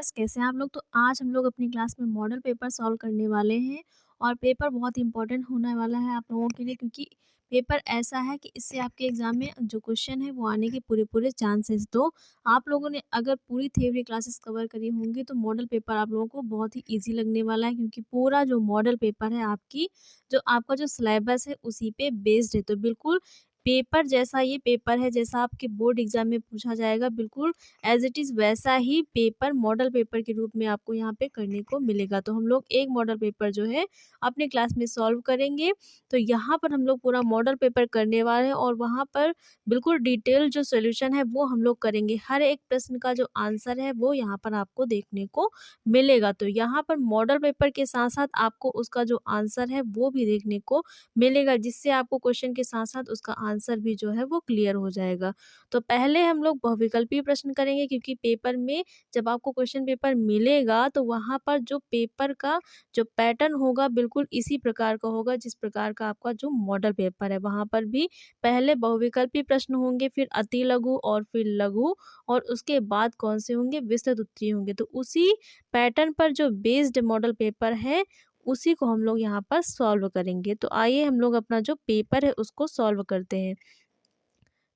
Yes, कैसे हैं आप लोग? तो आज हम लोग अपनी क्लास में मॉडल पेपर सॉल्व करने वाले हैं और पेपर बहुत इंपॉर्टेंट होने वाला है आप लोगों के लिए, क्योंकि पेपर ऐसा है कि इससे आपके एग्जाम में जो क्वेश्चन है वो आने के पूरे पूरे चांसेस। तो आप लोगों ने अगर पूरी थ्योरी क्लासेस कवर करी होंगी तो मॉडल पेपर आप लोगों को बहुत ही इजी लगने वाला है, क्योंकि पूरा जो मॉडल पेपर है आपकी जो आपका जो सिलेबस है उसी पे बेस्ड है। तो बिल्कुल पेपर जैसा ये पेपर है, जैसा आपके बोर्ड एग्जाम में पूछा जाएगा, बिल्कुल एज़ इट इज़ वैसा ही पेपर मॉडल पेपर के रूप में आपको यहाँ पे करने को मिलेगा। तो हम लोग एक मॉडल पेपर जो है अपने क्लास में सॉल्व करेंगे। तो यहाँ पर हम लोग पूरा मॉडल पेपर करने वाले हैं और वहाँ पर बिल्कुल डिटेल जो सॉल्यूशन है वो हम लोग करेंगे। हर एक प्रश्न का जो आंसर है वो यहाँ पर आपको देखने को मिलेगा। तो यहाँ पर मॉडल पेपर के साथ-साथ आपको उसका जो आंसर है वो भी देखने को मिलेगा, जिससे आपको क्वेश्चन के साथ-साथ उसका आंसर भी जो है वो क्लियर हो जाएगा। तो पहले हम लोग बहुविकल्पीय प्रश्न करेंगे, क्योंकि पेपर में जब आपको क्वेश्चन पेपर मिलेगा तो वहाँ पर जो पेपर का जो पैटर्न होगा बिल्कुल इसी प्रकार का होगा जिस प्रकार का आपका जो मॉडल पेपर है। वहाँ पर भी पहले बहुविकल्पीय प्रश्न होंगे, फिर अति लघु और फिर लघु, और उसके बाद कौन से होंगे, विस्तृत उत्तरीय होंगे। तो उसी पैटर्न पर जो बेस्ड मॉडल पेपर है उसी को हम लोग यहाँ पर सॉल्व करेंगे। तो आइए हम लोग अपना जो पेपर है उसको सॉल्व करते हैं।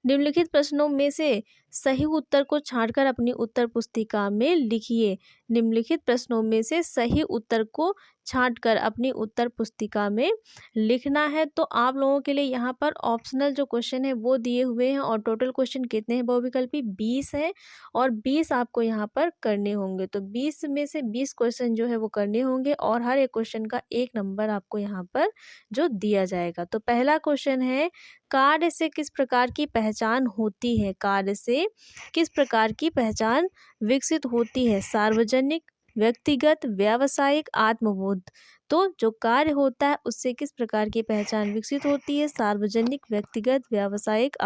निम्नलिखित प्रश्नों में से सही उत्तर को छांटकर अपनी उत्तर पुस्तिका में लिखिए। निम्नलिखित प्रश्नों में से सही उत्तर को छांटकर अपनी उत्तर पुस्तिका में लिखना है। तो आप लोगों के लिए यहाँ पर ऑप्शनल जो क्वेश्चन है वो दिए हुए हैं, और टोटल क्वेश्चन कितने हैं बहुविकल्पी 20 है, और 20 आपको यहाँ पर करने होंगे। तो 20 में से 20 क्वेश्चन जो है वो करने होंगे, और हर एक क्वेश्चन का 1 नंबर आपको यहाँ पर जो दिया जाएगा। तो पहला क्वेश्चन है, कार्य से किस प्रकार की पहचान होती है? कार्य से किस प्रकार की पहचान विकसित होती है? सार्वजनिक, व्यक्तिगत, व्यावसायिक, आत्मबोध। तो जो कार्य होता है उससे किस प्रकार की पहचान विकसित होती है? सार्वजनिक, व्यक्तिगत, व्यावसायिक,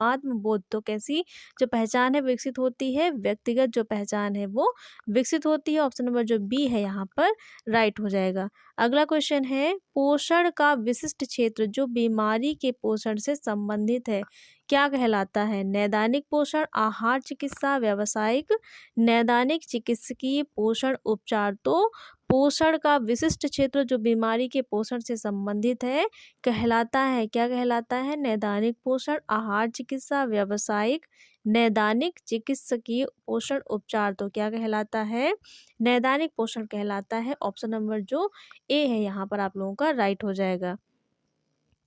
आत्मबोध। तो कैसी जो पहचान है विकसित होती है? व्यक्तिगत जो पहचान है वो विकसित होती है। ऑप्शन नंबर जो बी है यहाँ पर राइट हो जाएगा। अगला क्वेश्चन है, पोषण का विशिष्ट क्षेत्र जो बीमारी के पोषण से संबंधित है क्या कहलाता है? नैदानिक पोषण, आहार चिकित्सा, व्यावसायिक, नैदानिक, चिकित्सकीय, पोषण उपचार। तो पोषण का विशिष्ट क्षेत्र जो बीमारी के पोषण से संबंधित है कहलाता है, क्या कहलाता है? नैदानिक पोषण, आहार चिकित्सा, व्यावसायिक, नैदानिक, चिकित्सकीय, पोषण उपचार। तो क्या कहलाता है? नैदानिक पोषण कहलाता है। ऑप्शन नंबर जो ए है यहाँ पर आप लोगों का राइट हो जाएगा।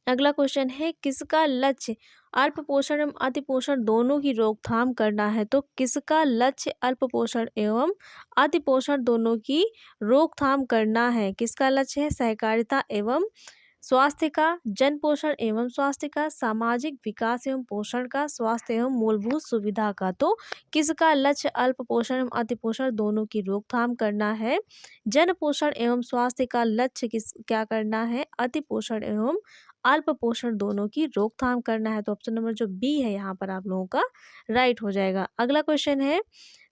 अगला क्वेश्चन है, किसका लक्ष्य अल्प पोषण एवं अति पोषण दोनों की रोकथाम करना है? तो किसका लक्ष्य अल्प पोषण एवं अति पोषण दोनों की रोकथाम करना है? किसका लक्ष्य है? सहकारिता एवं स्वास्थ्य का, जन पोषण एवं स्वास्थ्य का, सामाजिक विकास एवं पोषण का, स्वास्थ्य एवं मूलभूत सुविधा का। तो किसका लक्ष्य अल्प पोषण एवं अति पोषण दोनों की रोकथाम करना है? जन पोषण एवं स्वास्थ्य का लक्ष्य क्या करना है? अति पोषण एवं अल्प पोषण दोनों की रोकथाम करना है। तो ऑप्शन नंबर जो बी है यहाँ पर आप लोगों का राइट हो जाएगा। अगला क्वेश्चन है,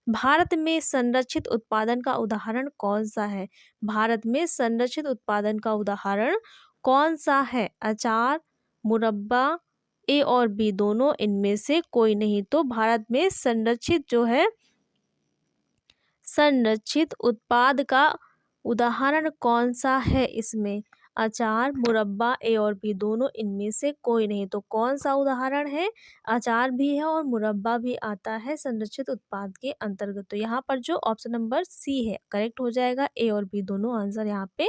भारत में संरक्षित उत्पादन का उदाहरण कौन सा है? भारत में संरक्षित उत्पादन का उदाहरण कौन सा है? अचार, मुरब्बा, ए और बी दोनों, इनमें से कोई नहीं। तो भारत में संरक्षित जो है संरक्षित उत्पाद का उदाहरण कौन सा है? इसमें अचार, मुरब्बा, ए और बी दोनों, इनमें से कोई नहीं। तो कौन सा उदाहरण है? अचार भी है और मुरब्बा भी आता है संरक्षित उत्पाद के अंतर्गत। तो यहाँ पर जो ऑप्शन नंबर सी है करेक्ट हो जाएगा। ए और बी दोनों आंसर यहाँ पे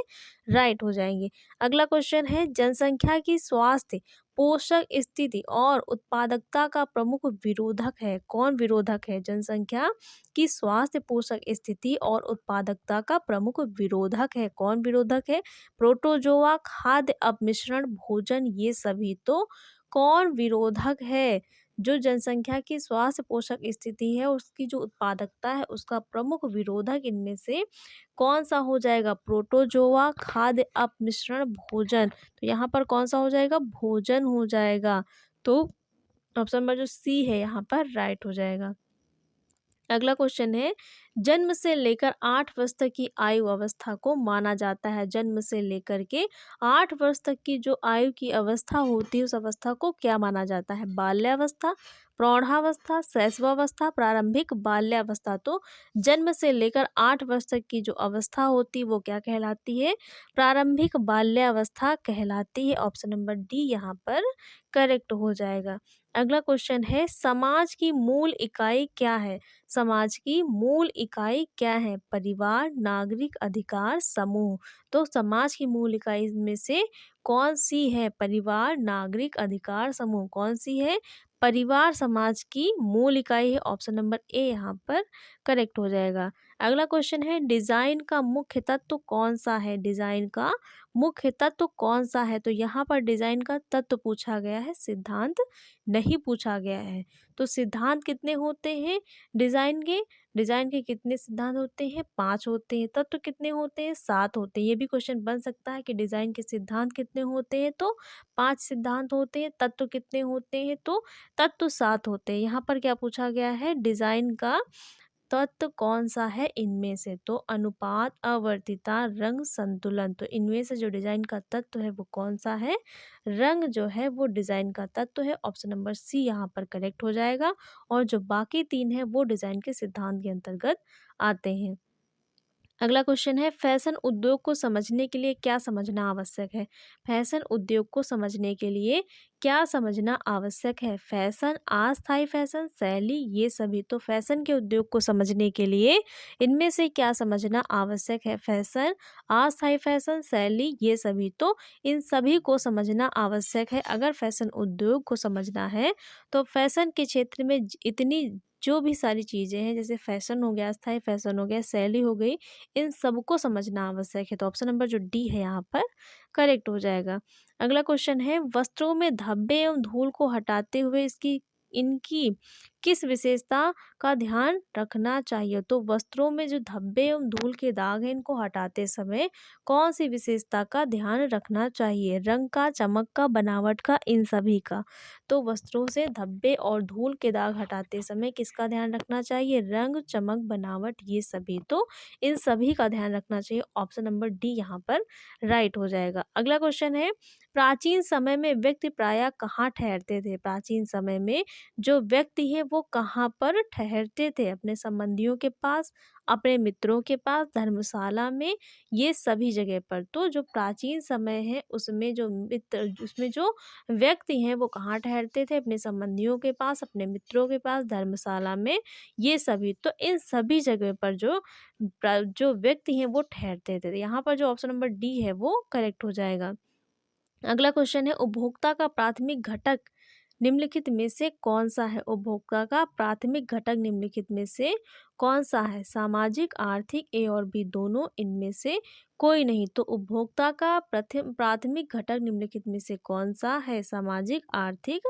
राइट हो जाएंगे। अगला क्वेश्चन है, जनसंख्या की स्वास्थ्य, पोषक स्थिति और उत्पादकता का प्रमुख विरोधक है? कौन विरोधक है? जनसंख्या की स्वास्थ्य, पोषक स्थिति और उत्पादकता का प्रमुख विरोधक है। कौन विरोधक है? प्रोटोजोआ, खाद्य अपमिश्रण, भोजन, ये सभी। तो कौन विरोधक है? जो जनसंख्या की स्वास्थ्य पोषक स्थिति है उसकी जो उत्पादकता है उसका प्रमुख विरोधक इनमें से कौन सा हो जाएगा? प्रोटोजोआ, खाद्य अपमिश्रण, भोजन। तो यहाँ पर कौन सा हो जाएगा? भोजन हो जाएगा। तो ऑप्शन नंबर जो सी है यहाँ पर राइट हो जाएगा। अगला क्वेश्चन है, जन्म से लेकर 8 वर्ष तक की आयु अवस्था को माना जाता है। जन्म से लेकर के 8 वर्ष तक की जो आयु की अवस्था होती है, उस अवस्था को क्या माना जाता है? बाल्यावस्था, प्रौढ़ावस्था, शैशवावस्था, प्रारंभिक बाल्यावस्था। तो जन्म से लेकर 8 वर्ष तक की जो अवस्था होती है वो क्या कहलाती है? प्रारंभिक बाल्यावस्था कहलाती है। ऑप्शन नंबर डी यहाँ पर करेक्ट हो जाएगा। अगला क्वेश्चन है, समाज की मूल इकाई क्या है? समाज की मूल इकाई क्या है? परिवार, नागरिक, अधिकार, समूह। तो समाज की मूल इकाई में से कौन सी है? परिवार, नागरिक, अधिकार, समूह। कौन सी है? परिवार समाज की मूल इकाई है। ऑप्शन नंबर ए यहाँ पर करेक्ट हो जाएगा। अगला क्वेश्चन है, डिजाइन का मुख्य तत्व कौन सा है? डिजाइन का मुख्य तत्व कौन सा है? तो यहाँ पर डिजाइन का तत्व पूछा गया है, सिद्धांत नहीं पूछा गया है। तो सिद्धांत कितने होते हैं डिजाइन के? डिजाइन के कितने सिद्धांत होते हैं? 5 होते हैं। तत्व कितने होते हैं? 7 होते हैं। ये भी क्वेश्चन बन सकता है कि डिजाइन के सिद्धांत कितने होते हैं? तो 5 सिद्धांत होते हैं। तत्व कितने होते हैं? तो तत्व 7 होते हैं। यहाँ पर क्या पूछा गया है? डिजाइन का तत्व कौन सा है इनमें से? तो अनुपात, आवर्तिता, रंग, संतुलन। तो इनमें से जो डिजाइन का तत्व है वो कौन सा है? रंग जो है वो डिजाइन का तत्व है। ऑप्शन नंबर सी यहाँ पर करेक्ट हो जाएगा। और जो बाकी 3 है वो डिजाइन के सिद्धांत के अंतर्गत आते हैं। अगला क्वेश्चन है, फैशन उद्योग को समझने के लिए क्या समझना आवश्यक है? फैशन उद्योग को समझने के लिए क्या समझना आवश्यक है? फैशन, अस्थायी फैशन, शैली, ये सभी। तो फैशन के उद्योग को समझने के लिए इनमें से क्या समझना आवश्यक है? फैशन, अस्थायी फैशन, शैली, ये सभी। तो इन सभी को समझना आवश्यक है। अगर फैशन उद्योग को समझना है तो फैशन के क्षेत्र में इतनी जो भी सारी चीज़ें हैं, जैसे फैशन हो गया, अस्थायी फैशन हो गया, शैली हो गई, इन सबको समझना आवश्यक है। तो ऑप्शन नंबर जो डी है यहाँ पर करेक्ट हो जाएगा। अगला क्वेश्चन है, वस्त्रों में धब्बे एवं धूल को हटाते हुए इसकी इनकी किस विशेषता का ध्यान रखना चाहिए? तो वस्त्रों में जो धब्बे एवं धूल के दाग हैं, इनको हटाते समय कौन सी विशेषता का ध्यान रखना चाहिए? रंग का, चमक का, बनावट का, इन सभी का। तो वस्त्रों से धब्बे और धूल के दाग हटाते समय किसका ध्यान रखना चाहिए? रंग, चमक, बनावट, ये सभी। तो इन सभी का ध्यान रखना चाहिए। ऑप्शन नंबर डी यहाँ पर राइट हो जाएगा। अगला क्वेश्चन है, प्राचीन समय में व्यक्ति प्रायः कहाँ ठहरते थे? प्राचीन समय में जो व्यक्ति है वो कहाँ पर ठहरते थे? अपने संबंधियों के पास, अपने मित्रों के पास, धर्मशाला में, ये सभी जगह पर। तो जो प्राचीन समय है उसमें जो मित्र, उसमें जो व्यक्ति हैं वो कहाँ ठहरते थे? अपने संबंधियों के पास, अपने मित्रों के पास, धर्मशाला में, ये सभी। तो इन सभी जगह पर जो व्यक्ति हैं वो ठहरते थे। यहाँ पर जो ऑप्शन नंबर डी है वो करेक्ट हो जाएगा। अगला क्वेश्चन है, उपभोक्ता का प्राथमिक घटक निम्नलिखित में से कौन सा है? उपभोक्ता का प्राथमिक घटक निम्नलिखित में से कौन सा है? सामाजिक, आर्थिक, ए और बी दोनों, इनमें से कोई नहीं। तो उपभोक्ता का प्रथम प्राथमिक घटक निम्नलिखित में से कौन सा है? सामाजिक, आर्थिक,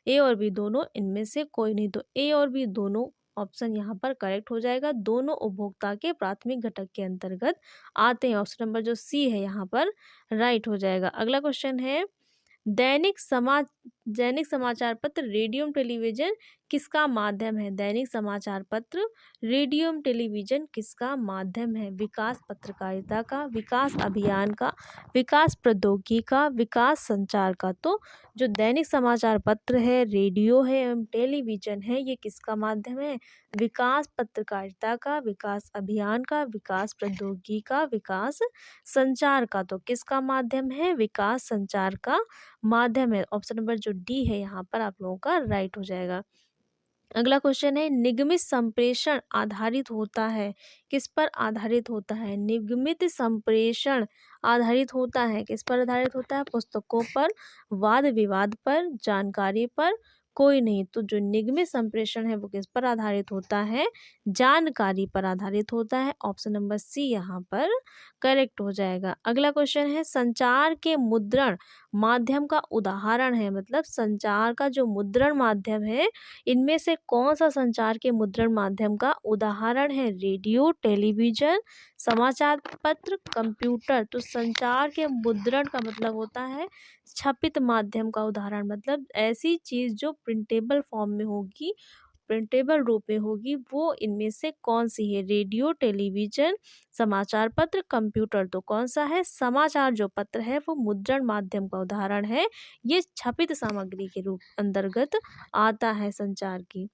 ए और बी दोनों, इनमें से कोई नहीं। तो ए और बी दोनों ऑप्शन यहाँ पर करेक्ट हो जाएगा। दोनों उपभोक्ता के प्राथमिक घटक के अंतर्गत आते हैं। ऑप्शन नंबर जो सी है यहाँ पर राइट हो जाएगा। अगला क्वेश्चन है, दैनिक समाचार पत्र, रेडियो एवं टेलीविजन किसका माध्यम है? दैनिक समाचार पत्र, रेडियो एवं टेलीविजन किसका माध्यम है? विकास पत्रकारिता का, विकास अभियान का, विकास प्रौद्योगिकी का, विकास संचार का। तो जो दैनिक समाचार पत्र है, रेडियो है एवं टेलीविजन है, ये किसका माध्यम है? विकास पत्रकारिता का, विकास अभियान का, विकास प्रौद्योगिकी का, विकास संचार का। तो किसका माध्यम है? विकास संचार का माध्यम है। ऑप्शन नंबर जो डी है यहाँ पर आप लोगों का राइट हो जाएगा। अगला क्वेश्चन है, निगमित संप्रेषण आधारित होता है, किस पर आधारित होता है? निगमित संप्रेषण आधारित होता है, किस पर आधारित होता है? पुस्तकों पर, वाद विवाद पर, जानकारी पर, कोई नहीं। तो जो निगमित संप्रेषण है वो किस पर आधारित होता है? जानकारी पर आधारित होता है। ऑप्शन नंबर सी यहाँ पर करेक्ट हो जाएगा। अगला क्वेश्चन है, संचार के मुद्रण माध्यम का उदाहरण है, मतलब संचार का जो मुद्रण माध्यम है, इनमें से कौन सा संचार के मुद्रण माध्यम का उदाहरण है? रेडियो, टेलीविजन, समाचार पत्र, कंप्यूटर। तो संचार के मुद्रण का मतलब होता है छपित माध्यम का उदाहरण, मतलब ऐसी चीज जो प्रिंटेबल फॉर्म में होगी, प्रिंटेबल रूप में होगी वो इनमें से कौन सी है? रेडियो, टेलीविज़न, समाचार पत्र, कंप्यूटर। तो कौन सा है? समाचार जो पत्र है वो मुद्रण माध्यम का उदाहरण है। ये छपित सामग्री के रूप अंतर्गत आता है संचार की।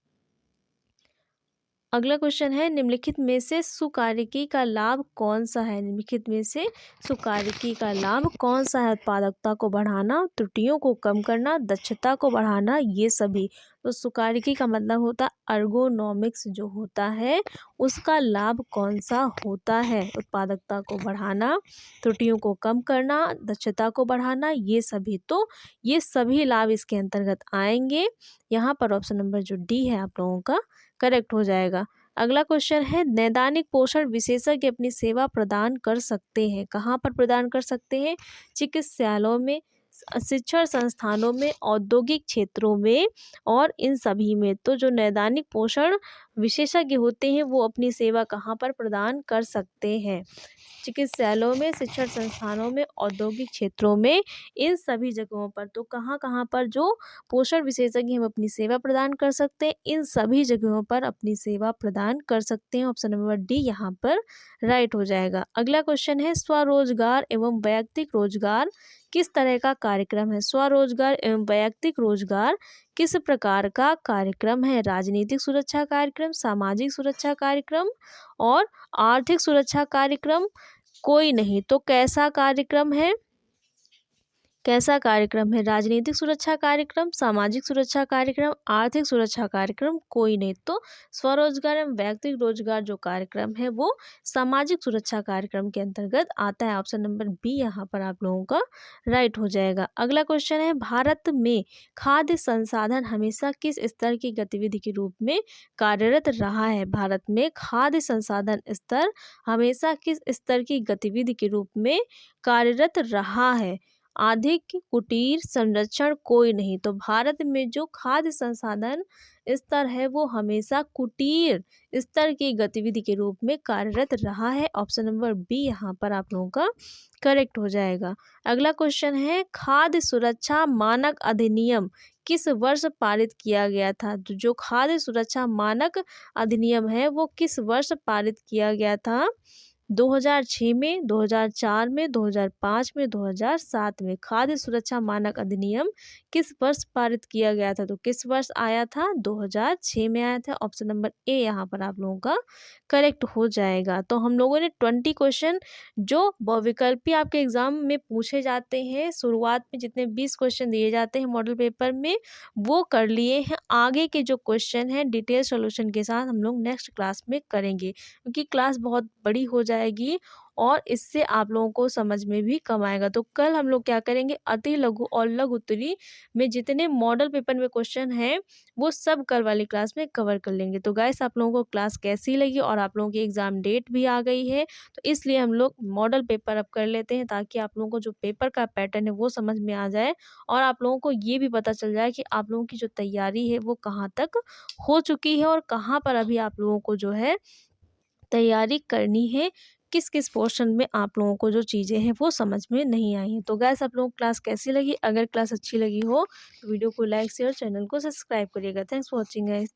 अगला क्वेश्चन है, निम्नलिखित में से सुकार्यकी का लाभ कौन सा है? निम्नलिखित में से सुकार्यकी का लाभ कौन सा है? उत्पादकता को बढ़ाना, त्रुटियों को कम करना, दक्षता को बढ़ाना, ये सभी। तो सुकार्यकी का मतलब होता है अर्गोनॉमिक्स जो होता है उसका लाभ कौन सा होता है? उत्पादकता को बढ़ाना, त्रुटियों को कम करना, दक्षता को बढ़ाना, ये सभी। तो ये सभी लाभ इसके अंतर्गत आएंगे। यहाँ पर ऑप्शन नंबर जो डी है आप लोगों का करेक्ट हो जाएगा। अगला क्वेश्चन है, नैदानिक पोषण विशेषज्ञ अपनी सेवा प्रदान कर सकते हैं। कहाँ पर प्रदान कर सकते हैं? चिकित्सालयों में, शिक्षण संस्थानों में, औद्योगिक क्षेत्रों में और इन सभी में। तो जो नैदानिक पोषण विशेषज्ञ होते हैं वो अपनी सेवा कहाँ पर प्रदान कर सकते हैं? चिकित्सालयों में, शिक्षण संस्थानों में, औद्योगिक क्षेत्रों में, इन सभी जगहों पर। तो कहाँ कहाँ पर जो पोषण विशेषज्ञ हम अपनी सेवा प्रदान कर सकते हैं? इन सभी जगहों पर अपनी सेवा प्रदान कर सकते हैं। ऑप्शन नंबर डी यहाँ पर राइट हो जाएगा। अगला क्वेश्चन है, स्वरोजगार एवं वैयक्तिक रोजगार किस तरह का कार्यक्रम है? स्वरोजगार एवं वैयक्तिक रोजगार किस प्रकार का कार्यक्रम है? राजनीतिक सुरक्षा कार्यक्रम, सामाजिक सुरक्षा कार्यक्रम और आर्थिक सुरक्षा कार्यक्रम? कोई नहीं। तो कैसा कार्यक्रम है? कैसा कार्यक्रम है? राजनीतिक सुरक्षा कार्यक्रम, सामाजिक सुरक्षा कार्यक्रम, आर्थिक सुरक्षा कार्यक्रम? कोई नहीं। तो स्वरोजगार एवं वैयक्तिक रोजगार जो कार्यक्रम है वो सामाजिक सुरक्षा कार्यक्रम के अंतर्गत आता है। ऑप्शन नंबर बी यहाँ पर आप लोगों का राइट हो जाएगा। अगला क्वेश्चन है, भारत में खाद्य संसाधन हमेशा किस स्तर की गतिविधि के रूप में कार्यरत रहा है? भारत में खाद्य संसाधन स्तर हमेशा किस स्तर की गतिविधि के रूप में कार्यरत रहा है? आर्थिक, कुटीर, संरक्षण? कोई नहीं। तो भारत में जो खाद्य संसाधन स्तर है वो हमेशा कुटीर स्तर की गतिविधि के रूप में कार्यरत रहा है। ऑप्शन नंबर बी यहाँ पर आप लोगों का करेक्ट हो जाएगा। अगला क्वेश्चन है, खाद्य सुरक्षा मानक अधिनियम किस वर्ष पारित किया गया था? तो जो खाद्य सुरक्षा मानक अधिनियम है वो किस वर्ष पारित किया गया था? 2006 में, 2004 में, 2005 में, 2007 में। खाद्य सुरक्षा मानक अधिनियम किस वर्ष पारित किया गया था? तो किस वर्ष आया था? 2006 में आया था। ऑप्शन नंबर ए यहाँ पर आप लोगों का करेक्ट हो जाएगा। तो हम लोगों ने 20 क्वेश्चन जो बहुविकल्पी आपके एग्जाम में पूछे जाते हैं, शुरुआत में जितने 20 क्वेश्चन दिए जाते हैं मॉडल पेपर में वो कर लिए हैं। आगे के जो क्वेश्चन हैं डिटेल सॉल्यूशन के साथ हम लोग नेक्स्ट क्लास में करेंगे, क्योंकि क्लास बहुत बड़ी हो जाएगी और इससे आप लोगों को समझ में भी कम आएगा। तो कल हम लोग क्या करेंगे, अति लघु और लघु उत्तरी में जितने मॉडल पेपर में क्वेश्चन हैं वो सब कल वाली क्लास में कवर कर लेंगे। तो गाइस आप लोगों को क्लास कैसी लगी? और आप लोगों की एग्ज़ाम डेट भी आ गई है तो इसलिए हम लोग मॉडल पेपर अब कर लेते हैं, ताकि आप लोगों को जो पेपर का पैटर्न है वो समझ में आ जाए और आप लोगों को ये भी पता चल जाए कि आप लोगों की जो तैयारी है वो कहाँ तक हो चुकी है और कहाँ पर अभी आप लोगों को जो है तैयारी करनी है, किस किस पोर्शन में आप लोगों को जो चीज़ें हैं वो समझ में नहीं आई हैं। तो गाइस आप लोगों को क्लास कैसी लगी? अगर क्लास अच्छी लगी हो तो वीडियो को लाइक शेयर, चैनल को सब्सक्राइब करिएगा। Thanks for watching guys.